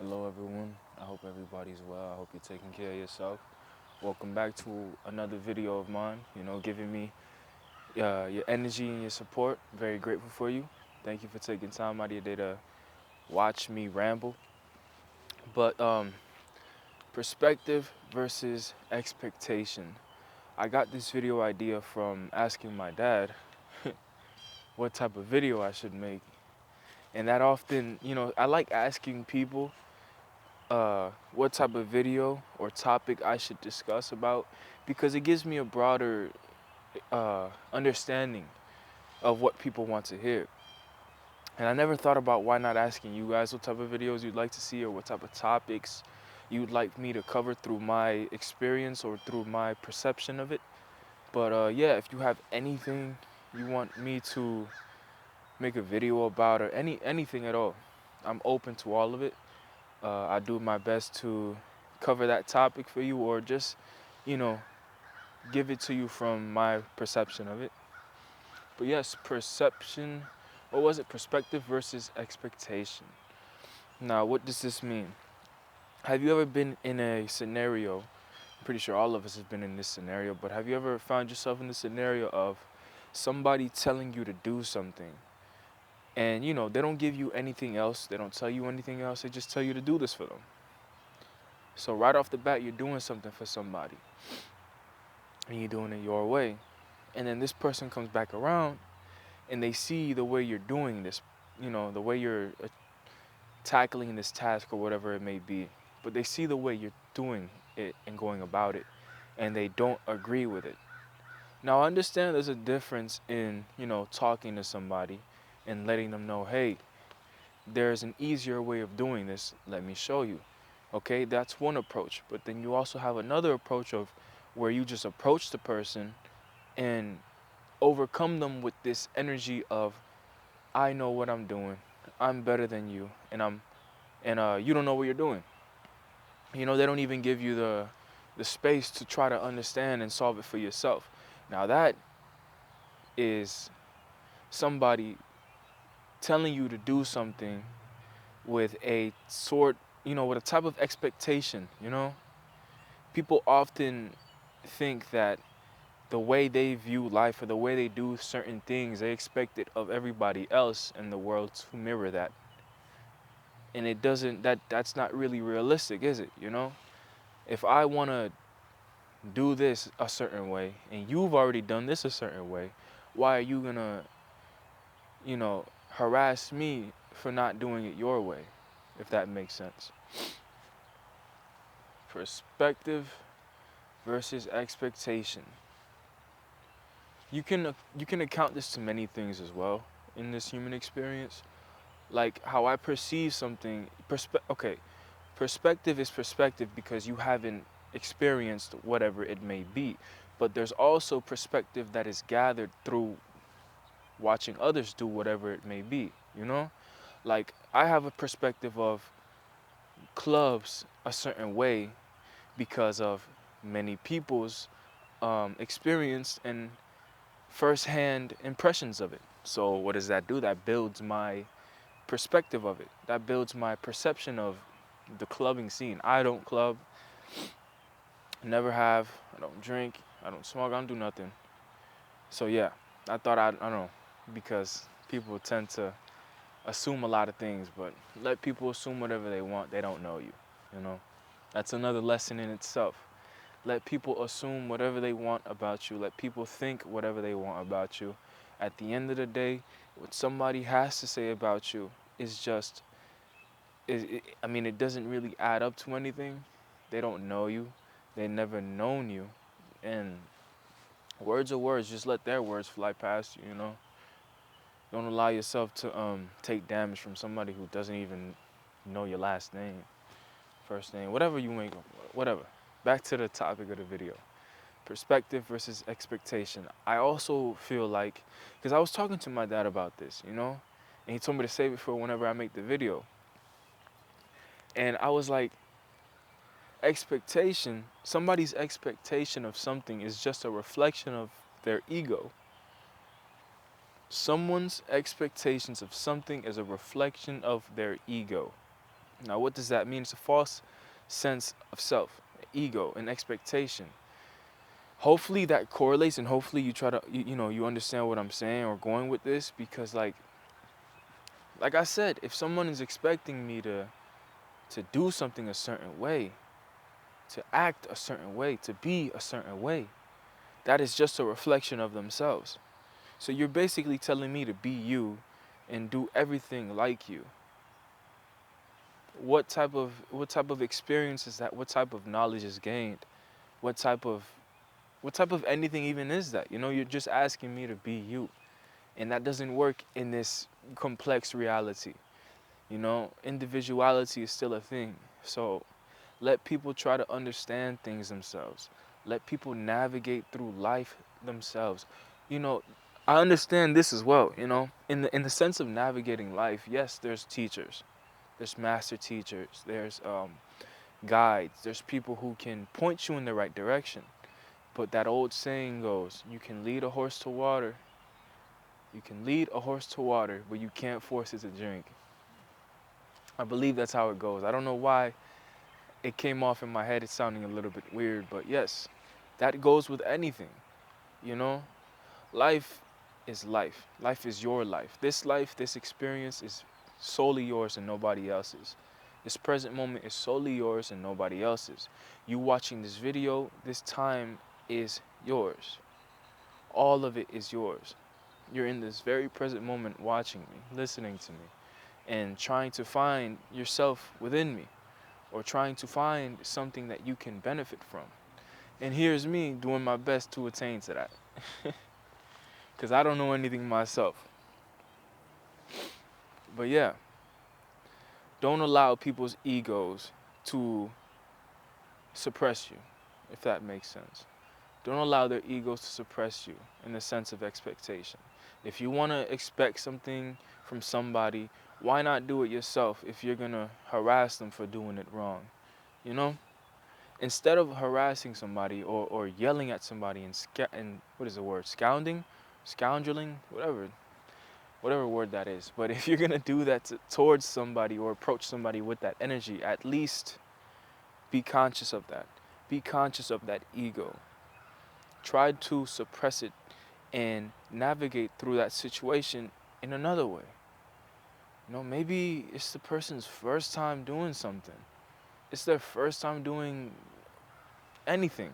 Hello, everyone. I hope everybody's well. I hope you're taking care of yourself. Welcome back to another video of mine. Giving me your energy and your support. Very grateful for you. Thank you for taking time out of your day to watch me ramble. But perspective versus expectation. I got this video idea from asking my dad what type of video I should make. And that often, I like asking people what type of video or topic I should discuss about because it gives me a broader understanding of what people want to hear. And I never thought about why not asking you guys what type of videos you'd like to see or what type of topics you'd like me to cover through my experience or through my perception of it. But yeah, if you have anything you want me to make a video about or anything at all, I'm open to all of it. I do my best to cover that topic for you or just, you know, give it to you from my perception of it. But yes, perception, what was it? Perspective versus expectation. Now, what does this mean? Have you ever been in a scenario? I'm pretty sure all of us have been in this scenario, but have you ever found yourself in the scenario of somebody telling you to do something? And, they don't give you anything else. They don't tell you anything else. They just tell you to do this for them. So right off the bat, you're doing something for somebody and you're doing it your way. And then this person comes back around and they see the way you're doing this, the way you're tackling this task or whatever it may be. But they see the way you're doing it and going about it and they don't agree with it. Now, I understand there's a difference in, talking to somebody and letting them know, hey, there's an easier way of doing this. Let me show you. Okay, that's one approach. But then you also have another approach of where you just approach the person and overcome them with this energy of, I know what I'm doing. I'm better than you, and you don't know what you're doing. They don't even give you the space to try to understand and solve it for yourself. Now that is somebody telling you to do something with a with a type of expectation. People often think that the way they view life or the way they do certain things, they expect it of everybody else in the world to mirror that. And it doesn't, that's not really realistic, is it? If I want to do this a certain way and you've already done this a certain way, why are you going to, harass me for not doing it your way, if that makes sense? Perspective versus expectation. You can account this to many things as well in this human experience, like how I perceive something. Okay, perspective is perspective because you haven't experienced whatever it may be, but there's also perspective that is gathered through watching others do whatever it may be. Like I have a perspective of clubs a certain way because of many people's experience and first-hand impressions of it. So what does that do? That builds my perspective of it. That builds my perception of the clubbing scene. I don't club, never have. I don't drink, I don't smoke, I don't do nothing. So yeah, I thought I don't know, because people tend to assume a lot of things, but let people assume whatever they want. They don't know you, you know? That's another lesson in itself. Let people assume whatever they want about you. Let people think whatever they want about you. At the end of the day, what somebody has to say about you is just, it doesn't really add up to anything. They don't know you. They never known you. And words are words. Just let their words fly past you. Don't allow yourself to take damage from somebody who doesn't even know your last name, first name, whatever you make, whatever. Back to the topic of the video. Perspective versus expectation. I also feel like, because I was talking to my dad about this, and he told me to save it for whenever I make the video. And I was like, somebody's expectation of something is just a reflection of their ego. Someone's expectations of something is a reflection of their ego. Now, what does that mean? It's a false sense of self, ego, and expectation. Hopefully that correlates, and hopefully you try to, you understand what I'm saying or going with this, because like I said, if someone is expecting me to do something a certain way, to act a certain way, to be a certain way, that is just a reflection of themselves. So you're basically telling me to be you and do everything like you. What type of experience is that? What type of knowledge is gained? What type of anything even is that? You're just asking me to be you. And that doesn't work in this complex reality. Individuality is still a thing. So let people try to understand things themselves. Let people navigate through life themselves. You know, I understand this as well, in the sense of navigating life. Yes, there's teachers. There's master teachers. There's guides. There's people who can point you in the right direction. But that old saying goes, you can lead a horse to water. You can lead a horse to water, but you can't force it to drink. I believe that's how it goes. I don't know why it came off in my head. It's sounding a little bit weird, but yes, that goes with anything. You know, life is life. Life is your life. This experience is solely yours and nobody else's. This present moment is solely yours and nobody else's. You watching this video, this time is yours. All of it is yours. You're in this very present moment watching me, listening to me, and trying to find yourself within me, or trying to find something that you can benefit from. And here's me doing my best to attain to that. Because I don't know anything myself. But yeah, don't allow people's egos to suppress you, if that makes sense. Don't allow their egos to suppress you in the sense of expectation. If you want to expect something from somebody, why not do it yourself if you're going to harass them for doing it wrong? You know? Instead of harassing somebody or yelling at somebody and what is the word? Scoundreling? Whatever word that is. But if you're going to do that towards somebody or approach somebody with that energy, at least be conscious of that. Be conscious of that ego. Try to suppress it and navigate through that situation in another way. Maybe it's the person's first time doing something. It's their first time doing anything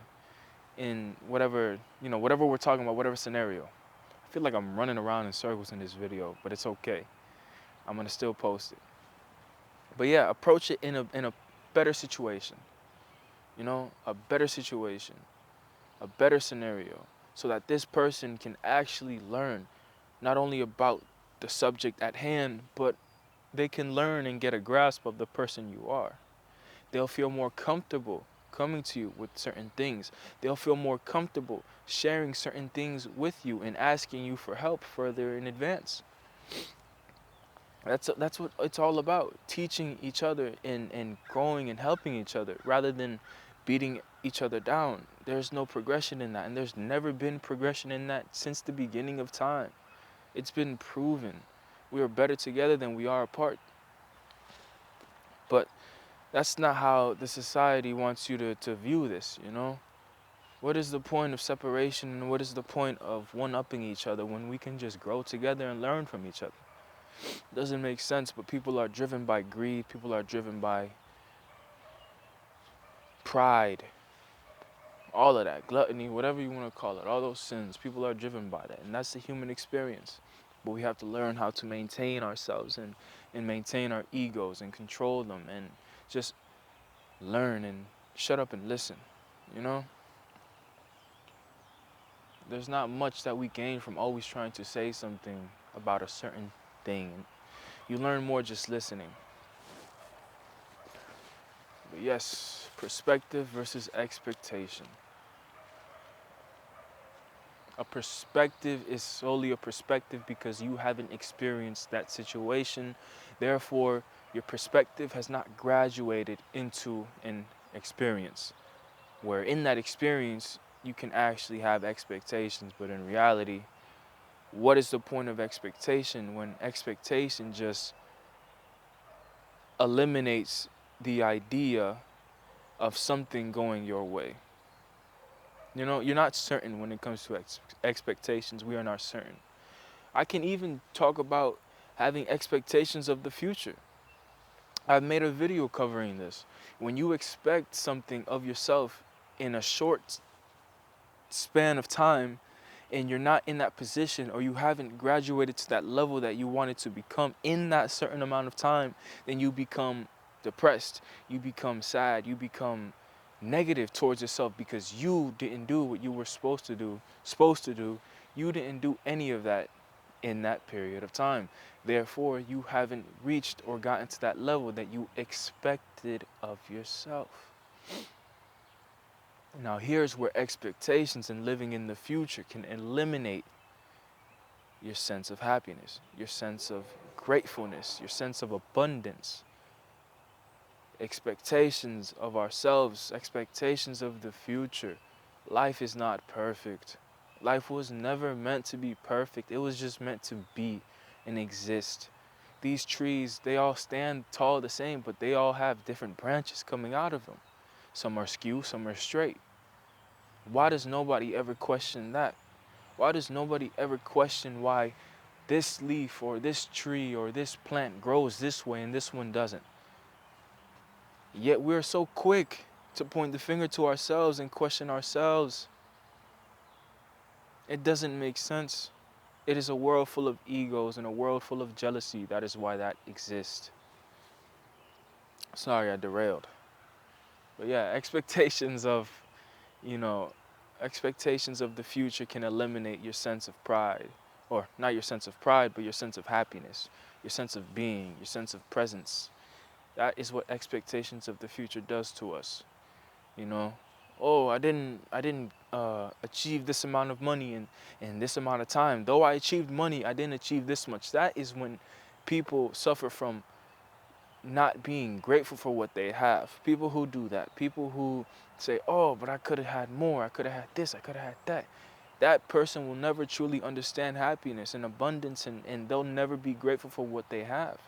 in whatever we're talking about, whatever scenario. I feel like I'm running around in circles in this video, but it's okay. I'm gonna still post it. But yeah, approach it in a better situation. A better situation, a better scenario, so that this person can actually learn not only about the subject at hand, but they can learn and get a grasp of the person you are. They'll feel more comfortable coming to you with certain things. They'll feel more comfortable sharing certain things with you and asking you for help further in advance. That's what it's all about, teaching each other and growing and helping each other rather than beating each other down. There's no progression in that, and there's never been progression in that since the beginning of time. It's been proven. We are better together than we are apart. But that's not how the society wants you to view this, What is the point of separation, and what is the point of one-upping each other when we can just grow together and learn from each other? It doesn't make sense, but people are driven by greed. People are driven by pride. All of that, gluttony, whatever you want to call it, all those sins, people are driven by that. And that's the human experience. But we have to learn how to maintain ourselves and maintain our egos and control them and just learn and shut up and listen, There's not much that we gain from always trying to say something about a certain thing. You learn more just listening. But yes, perspective versus expectation. A perspective is solely a perspective because you haven't experienced that situation. Therefore, your perspective has not graduated into an experience. Where in that experience, you can actually have expectations. But in reality, what is the point of expectation when expectation just eliminates the idea of something going your way. You know, you're not certain when it comes to expectations. We are not certain. I can even talk about having expectations of the future. I've made a video covering this. When you expect something of yourself in a short span of time and you're not in that position, or you haven't graduated to that level that you wanted to become in that certain amount of time, then you become depressed, you become sad, you become negative towards yourself because you didn't do what you were supposed to do. You didn't do any of that in that period of time. Therefore, you haven't reached or gotten to that level that you expected of yourself. Now, here's where expectations and living in the future can eliminate your sense of happiness, your sense of gratefulness, your sense of abundance. Expectations of ourselves, expectations of the future. Life is not perfect. Life was never meant to be perfect. It was just meant to be and exist. These trees, they all stand tall the same, but they all have different branches coming out of them. Some are skew, some are straight. Why does nobody ever question that? Why does nobody ever question why this leaf or this tree or this plant grows this way and this one doesn't? Yet we're so quick to point the finger to ourselves and question ourselves. It doesn't make sense. It is a world full of egos and a world full of jealousy. That is why that exists. Sorry, I derailed. But yeah, you know, expectations of the future can eliminate your sense of pride. Or not your sense of pride, but your sense of happiness, your sense of being, your sense of presence. That is what expectations of the future does to us. You know, oh, I didn't achieve this amount of money in this amount of time. Though I achieved money, I didn't achieve this much. That is when people suffer from not being grateful for what they have. People who do that, people who say, oh, but I could have had more, I could have had this, I could have had that. That person will never truly understand happiness and abundance, and they'll never be grateful for what they have,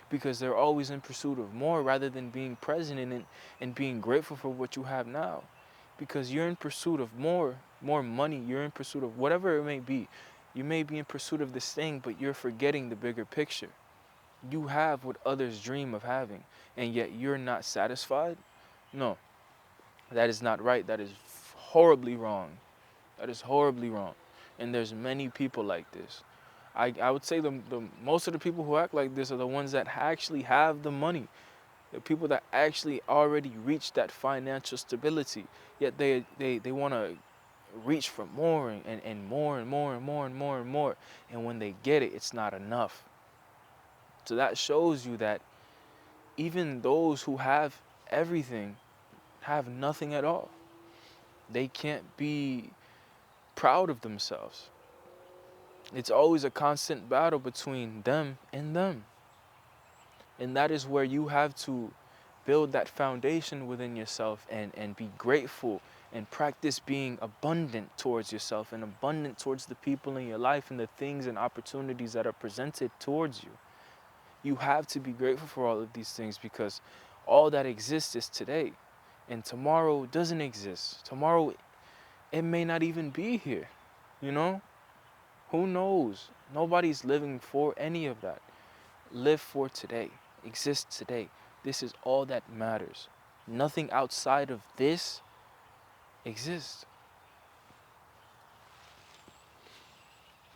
because they're always in pursuit of more rather than being present in it and being grateful for what you have now. Because you're in pursuit of more money, you're in pursuit of whatever it may be. You may be in pursuit of this thing, but you're forgetting the bigger picture. You have what others dream of having, and yet you're not satisfied? No, that is not right. That is horribly wrong. That is horribly wrong. And there's many people like this. I would say the most of the people who act like this are the ones that actually have the money. The people that actually already reached that financial stability. Yet they want to reach for more and more and more and more and more and more. And when they get it, it's not enough. So that shows you that even those who have everything have nothing at all. They can't be proud of themselves. It's always a constant battle between them and them. And that is where you have to build that foundation within yourself and be grateful and practice being abundant towards yourself and abundant towards the people in your life and the things and opportunities that are presented towards you. You have to be grateful for all of these things, because all that exists is today. And tomorrow doesn't exist. Tomorrow, it may not even be here. You know? Who knows? Nobody's living for any of that. Live for today. Exist today. This is all that matters. Nothing outside of this exists.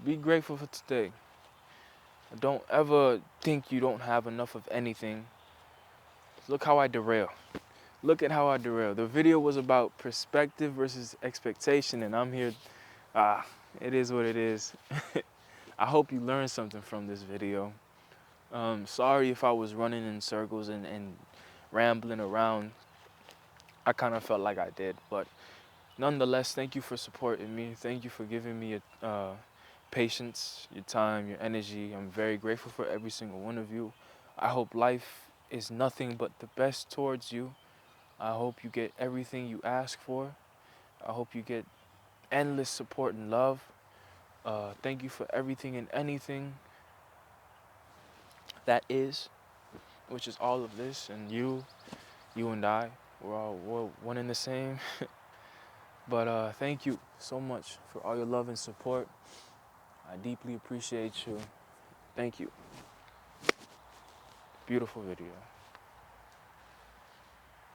Be grateful for today. Don't ever think you don't have enough of anything. Look how I derail. Look at how I derail. The video was about perspective versus expectation, and I'm here. It is what it is. I hope you learned something from this video. Sorry if I was running in circles and rambling around. I kind of felt like I did, but nonetheless, thank you for supporting me. Thank you for giving me your patience, your time, your energy. I'm very grateful for every single one of you. I hope life is nothing but the best towards you. I hope you get everything you ask for. I hope you get endless support and love. Thank you for everything and anything that is. which is all of this, and you and I, we're one and the same. But thank you so much for all your love and support. I deeply appreciate you. Thank you. Beautiful video.